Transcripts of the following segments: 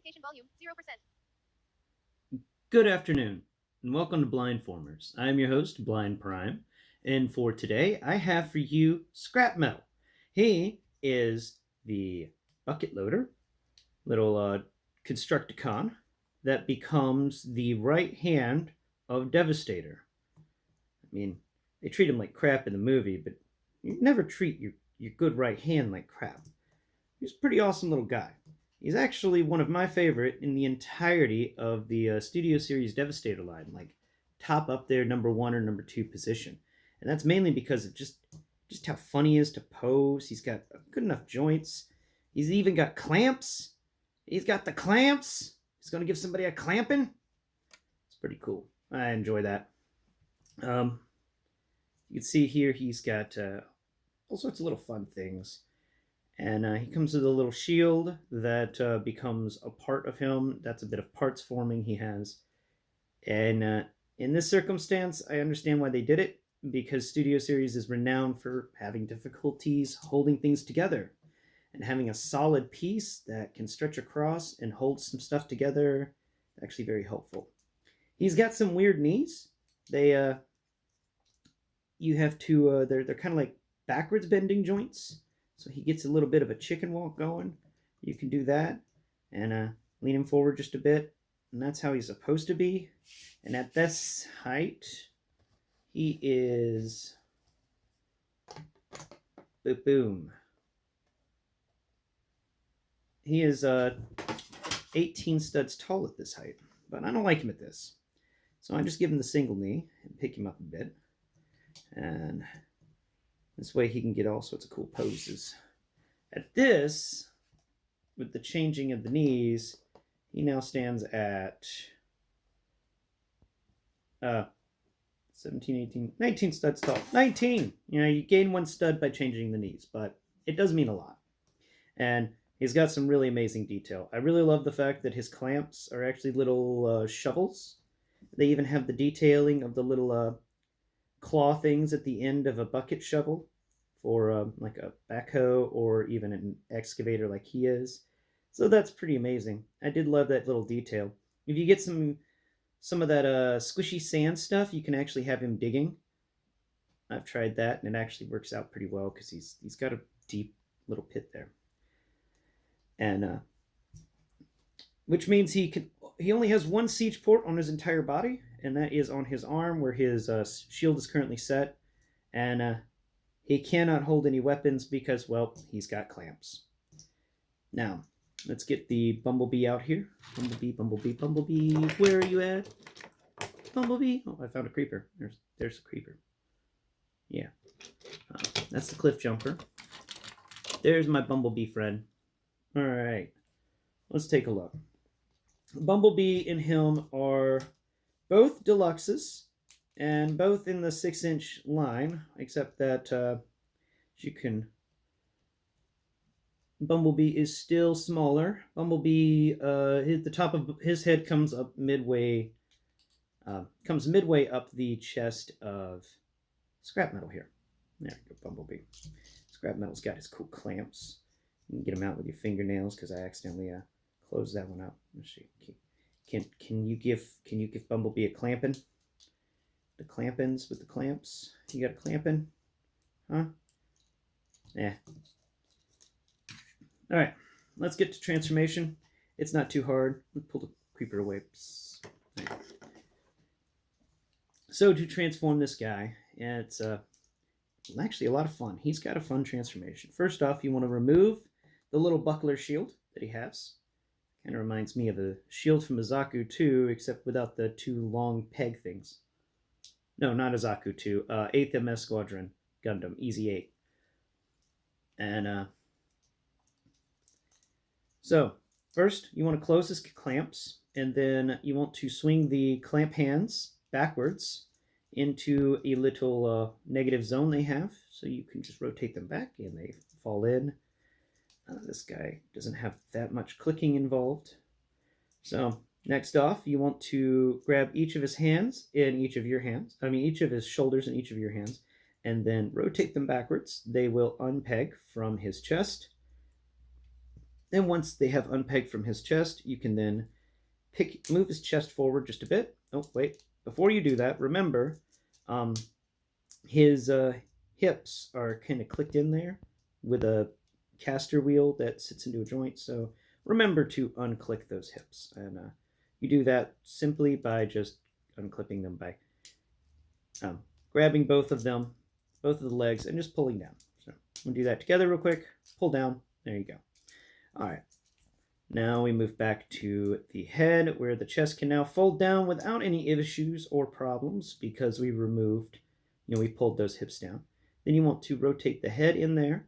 Magnification volume, 0%. Good afternoon, and welcome to Blindformers. I am your host, Blind Prime, and for today, I have for you Scrapmetal. He is the bucket loader, little Constructacon, that becomes the right hand of Devastator. I mean, they treat him like crap in the movie, but you never treat your good right hand like crap. He's a pretty awesome little guy. He's actually one of my favorite in the entirety of the Studio Series Devastator line, like top up there, number 1 or number 2 position. And that's mainly because of just how fun he is to pose. He's got good enough joints. He's even got clamps. He's got the clamps. He's going to give somebody a clamping. It's pretty cool. I enjoy that. You can see here he's got all sorts of little fun things. And he comes with a little shield that becomes a part of him. That's a bit of parts forming he has. And in this circumstance, I understand why they did it, because Studio Series is renowned for having difficulties holding things together. And having a solid piece that can stretch across and hold some stuff together, actually very helpful. He's got some weird knees. You have to, they're kind of like backwards bending joints. So he gets a little bit of a chicken walk going. You can do that and lean him forward just a bit. And that's how he's supposed to be. And at this height, he is... boom. He is 18 studs tall at this height. But I don't like him at this. So I just give him the single knee and pick him up a bit. And... this way he can get all sorts of cool poses. At this, with the changing of the knees, he now stands at 17, 18, 19 studs tall. 19! You know, you gain 1 stud by changing the knees, but it does mean a lot. And he's got some really amazing detail. I really love the fact that his clamps are actually little shovels. They even have the detailing of the little... claw things at the end of a bucket shovel for like a backhoe or even an excavator like he is. So that's pretty amazing. I did love that little detail. If you get some of that squishy sand stuff, you can actually have him digging. I've tried that and it actually works out pretty well because he's got a deep little pit there. And which means he only has 1 siege port on his entire body, and that is on his arm where his shield is currently set. And he cannot hold any weapons because, well, he's got clamps. Now, let's get the Bumblebee out here. Bumblebee, Bumblebee, Bumblebee, where are you at? Bumblebee? Oh, I found a creeper. There's a creeper. Yeah. That's the cliff jumper. There's my Bumblebee friend. All right. Let's take a look. Bumblebee and him are both deluxes and both in the 6-inch line, except that Bumblebee is still smaller. Bumblebee, the top of his head comes up midway up the chest of Scrapmetal here. There you go, Bumblebee. Scrapmetal's got his cool clamps. You can get them out with your fingernails because I accidentally closed that one out. Let's see. Can you give Bumblebee a clamping? The clampins with the clamps. You got a clamping? Huh? Yeah. All right. Let's get to transformation. It's not too hard. Let's pull the creeper away. So to transform this guy, it's actually a lot of fun. He's got a fun transformation. First off, you want to remove the little buckler shield that he has. Kind of reminds me of a shield from a Zaku 2, except without the 2 long peg things. No, not a Zaku 2. 8th MS Squadron Gundam, Easy 8. And so, first, you want to close his clamps, and then you want to swing the clamp hands backwards into a little negative zone they have. So you can just rotate them back, and they fall in. This guy doesn't have that much clicking involved. So next off, you want to grab each of his hands in each of your hands. Each of his shoulders in each of your hands, and then rotate them backwards. They will unpeg from his chest And once they have unpegged from his chest, you can then move his chest forward just a bit. Oh, wait. Before you do that, remember um, his hips are kind of clicked in there with a caster wheel that sits into a joint. So remember to unclick those hips. And you do that simply by just unclipping them by grabbing both of them, both of the legs, and just pulling down. So we'll do that together real quick. Pull down. There you go. All right. Now we move back to the head where the chest can now fold down without any issues or problems because we removed, we pulled those hips down. Then you want to rotate the head in there.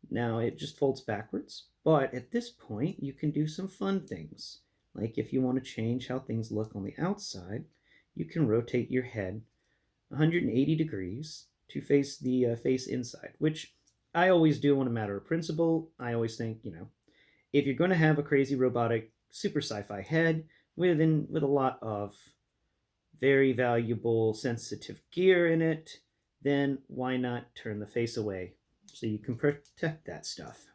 Now it just folds backwards. But at this point, you can do some fun things. Like if you want to change how things look on the outside, you can rotate your head 180 degrees to face the face inside, which I always do on a matter of principle. I always think, if you're going to have a crazy robotic super sci-fi head with a lot of very valuable sensitive gear in it, then why not turn the face away so you can protect that stuff.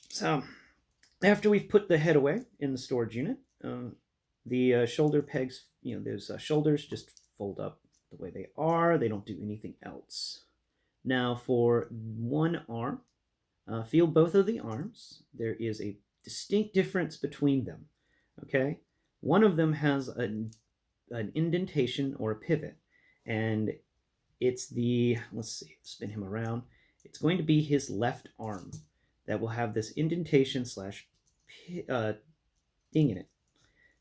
So after we've put the head away in the storage unit, the shoulder pegs, those shoulders just fold up the way they are. They don't do anything else. Now for one arm, feel both of the arms. There is a distinct difference between them. Okay, one of them has an indentation or a pivot, and it's let's see, spin him around. It's going to be his left arm that will have this indentation slash ding in it.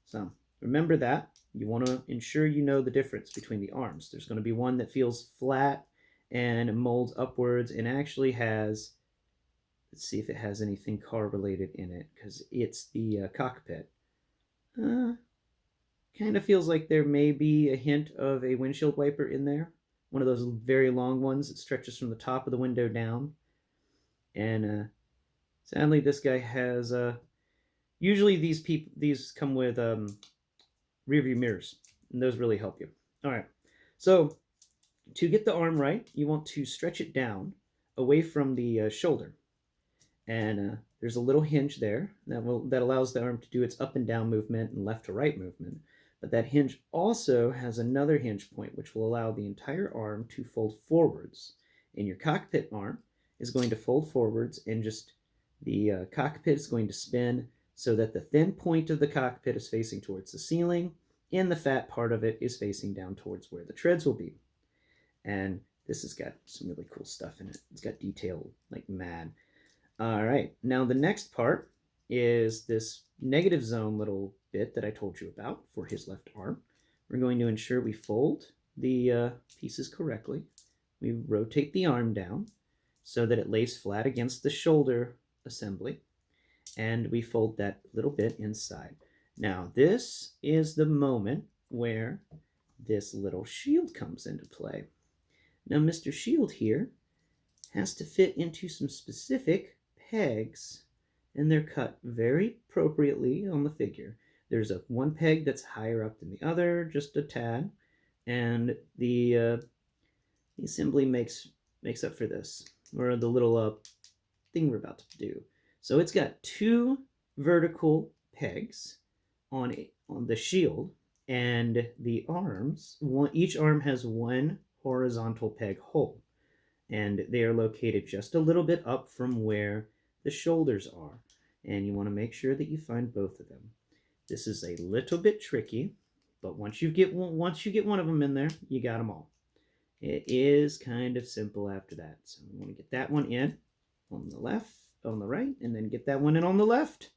So remember that. You want to ensure you know the difference between the arms. There's going to be one that feels flat and molds upwards and actually has, let's see if it has anything car related in it, because it's the cockpit. Kind of feels like there may be a hint of a windshield wiper in there. One of those very long ones that stretches from the top of the window down. And sadly, this guy has... usually these come with rear view mirrors, and those really help you. All right, so to get the arm right, you want to stretch it down away from the shoulder. And there's a little hinge there that allows the arm to do its up and down movement and left to right movement. But that hinge also has another hinge point, which will allow the entire arm to fold forwards. And your cockpit arm is going to fold forwards, and just the cockpit is going to spin so that the thin point of the cockpit is facing towards the ceiling, and the fat part of it is facing down towards where the treads will be. And this has got some really cool stuff in it. It's got detail like mad. All right, now the next part is this negative zone little bit that I told you about for his left arm. We're going to ensure we fold the pieces correctly. We rotate the arm down so that it lays flat against the shoulder assembly, and we fold that little bit inside. Now this is the moment where this little shield comes into play. Now Mr. Shield here has to fit into some specific pegs, and they're cut very appropriately on the figure. There's one peg that's higher up than the other, just a tad, and the assembly makes up for this, or the little thing we're about to do. So it's got two vertical pegs on the shield, and the arms, each arm has one horizontal peg hole, and they are located just a little bit up from where the shoulders are, and you want to make sure that you find both of them. This is a little bit tricky, but once you get one of them in there, you got them all. It is kind of simple after that. So we want to get that one in on the left, on the right, and then get that one in on the left.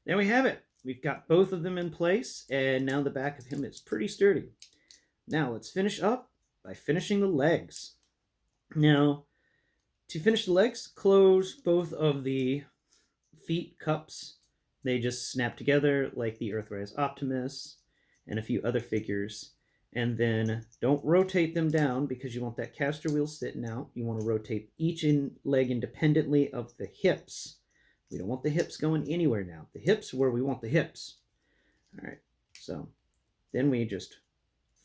There we have it. We've got both of them in place, and now the back of him is pretty sturdy. Now let's finish up by finishing the legs. Now, to finish the legs, close both of the feet cups. They just snap together like the Earthrise Optimus and a few other figures. And then don't rotate them down because you want that caster wheel sitting out. You want to rotate each leg independently of the hips. We don't want the hips going anywhere now. The hips are where we want the hips. All right, so then we just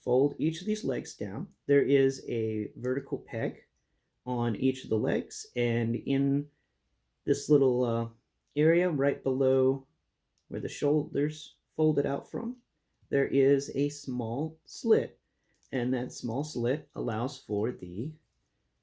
fold each of these legs down. There is a vertical peg on each of the legs, and in this little area right below where the shoulders folded out from, there is a small slit, and that small slit allows for the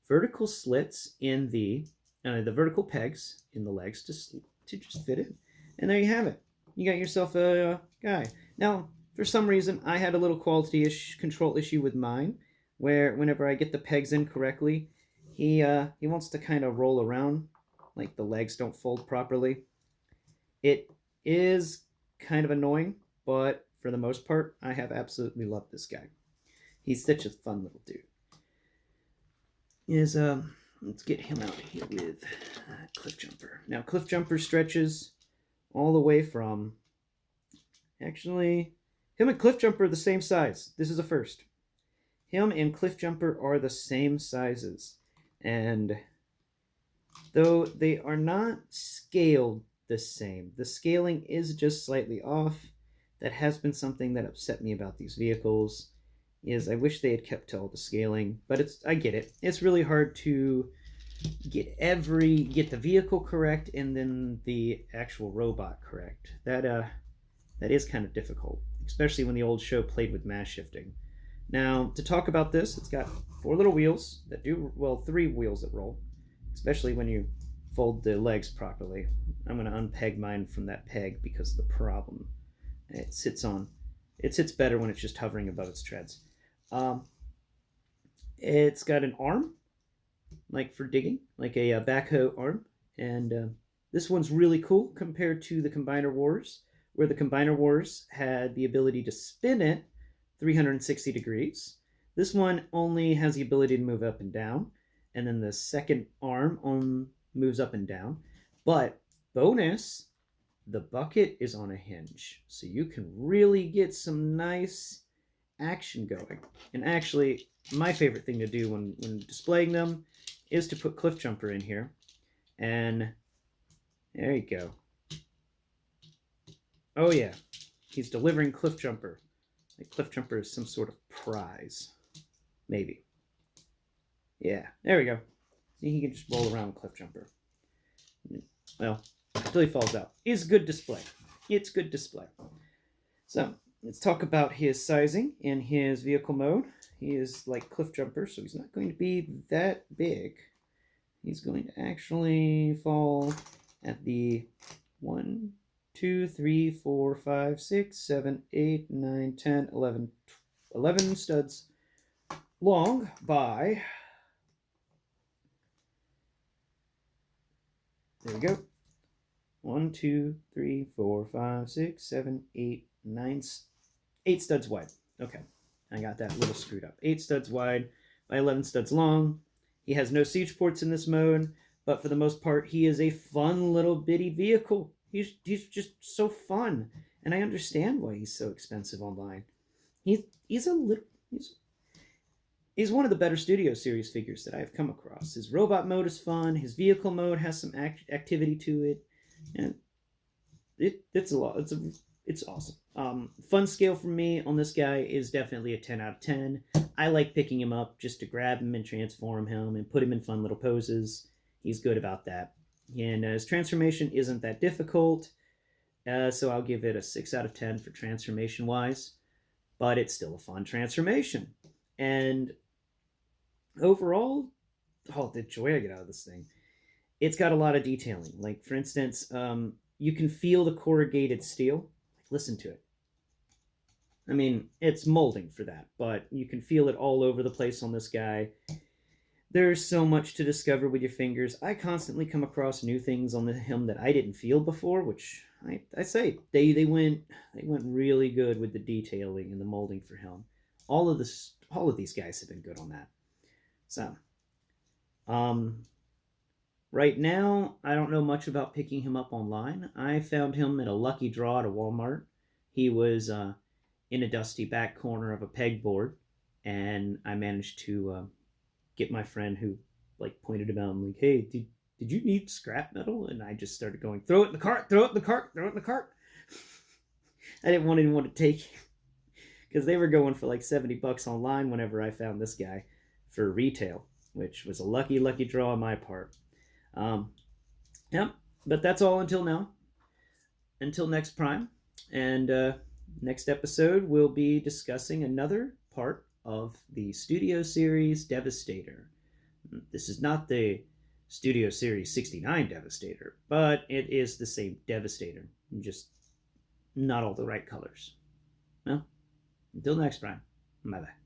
vertical slits in the vertical pegs in the legs to just fit in. And there you have it. You got yourself a guy. Now, for some reason, I had a little quality control issue with mine, where whenever I get the pegs in correctly, he wants to kind of roll around, like the legs don't fold properly. It is kind of annoying, but for the most part, I have absolutely loved this guy. He's such a fun little dude. Let's get him out of here with Cliffjumper. Now, Cliffjumper stretches all the way from... Actually, him and Cliffjumper are the same size. This is a first. Him and Cliffjumper are the same sizes. And though they are not scaled the same, the scaling is just slightly off. That has been something that upset me about these vehicles. Is I wish they had kept all the scaling, but I get it. It's really hard to get the vehicle correct and then the actual robot correct. That is kind of difficult, especially when the old show played with mass shifting. Now, to talk about this, it's got 4 little wheels that do, well, 3 wheels that roll, especially when you fold the legs properly. I'm going to unpeg mine from that peg because of the problem it sits on. It sits better when it's just hovering above its treads. It's got an arm, like for digging, like a backhoe arm, and this one's really cool compared to the Combiner Wars, where the Combiner Wars had the ability to spin it 360 degrees. This one only has the ability to move up and down, and then the second arm moves up and down. But bonus, the bucket is on a hinge, so you can really get some nice action going. And actually, my favorite thing to do when displaying them is to put Cliffjumper in here. And there you go. Oh yeah, he's delivering Cliffjumper. Like Cliffjumper is some sort of prize. Maybe. Yeah, there we go. See, he can just roll around with Cliffjumper. Well, until he falls out. It's good display. It's good display. So, let's talk about his sizing in his vehicle mode. He is like Cliffjumper, so he's not going to be that big. He's going to actually fall at the 1, 2, 3, 4, 5, 6, 7, 8, 9, 10, 11 studs long by... There we go. 1, 2, 3, 4, 5, 6, 7, 8, 9, 8 studs wide. Okay, I got that a little screwed up. 8 studs wide by 11 studs long. He has no siege ports in this mode, but for the most part, he is a fun little bitty vehicle. He's just so fun, and I understand why he's so expensive online. He's one of the better Studio Series figures that I've come across. His robot mode is fun. His vehicle mode has some activity to it, and it's a lot. It's awesome. Fun scale for me on this guy is definitely a 10 out of 10. I like picking him up just to grab him and transform him and put him in fun little poses. He's good about that. And his transformation isn't that difficult, so I'll give it a 6 out of 10 for transformation-wise. But it's still a fun transformation. And overall, the joy I get out of this thing. It's got a lot of detailing. Like, for instance, you can feel the corrugated steel. Listen to it. I mean, it's molding for that, but you can feel it all over the place on this guy. There's so much to discover with your fingers. I constantly come across new things on him that I didn't feel before, which I say they went really good with the detailing and the molding for him. All of these guys have been good on that. So, right now, I don't know much about picking him up online. I found him in a lucky draw at a Walmart. He was in a dusty back corner of a pegboard, and I managed to get my friend who pointed him out and like, hey, did you need scrap metal? And I just started going, throw it in the cart, throw it in the cart, throw it in the cart. I didn't want anyone to take because they were going for like $70 online whenever I found this guy for retail, which was a lucky draw on my part. Yep, but that's all until now. Until next Prime. And next episode, we'll be discussing another part of the Studio Series Devastator. This is not the Studio Series 69 Devastator, but it is the same Devastator, just not all the right colors. Well, until next Prime. Bye bye.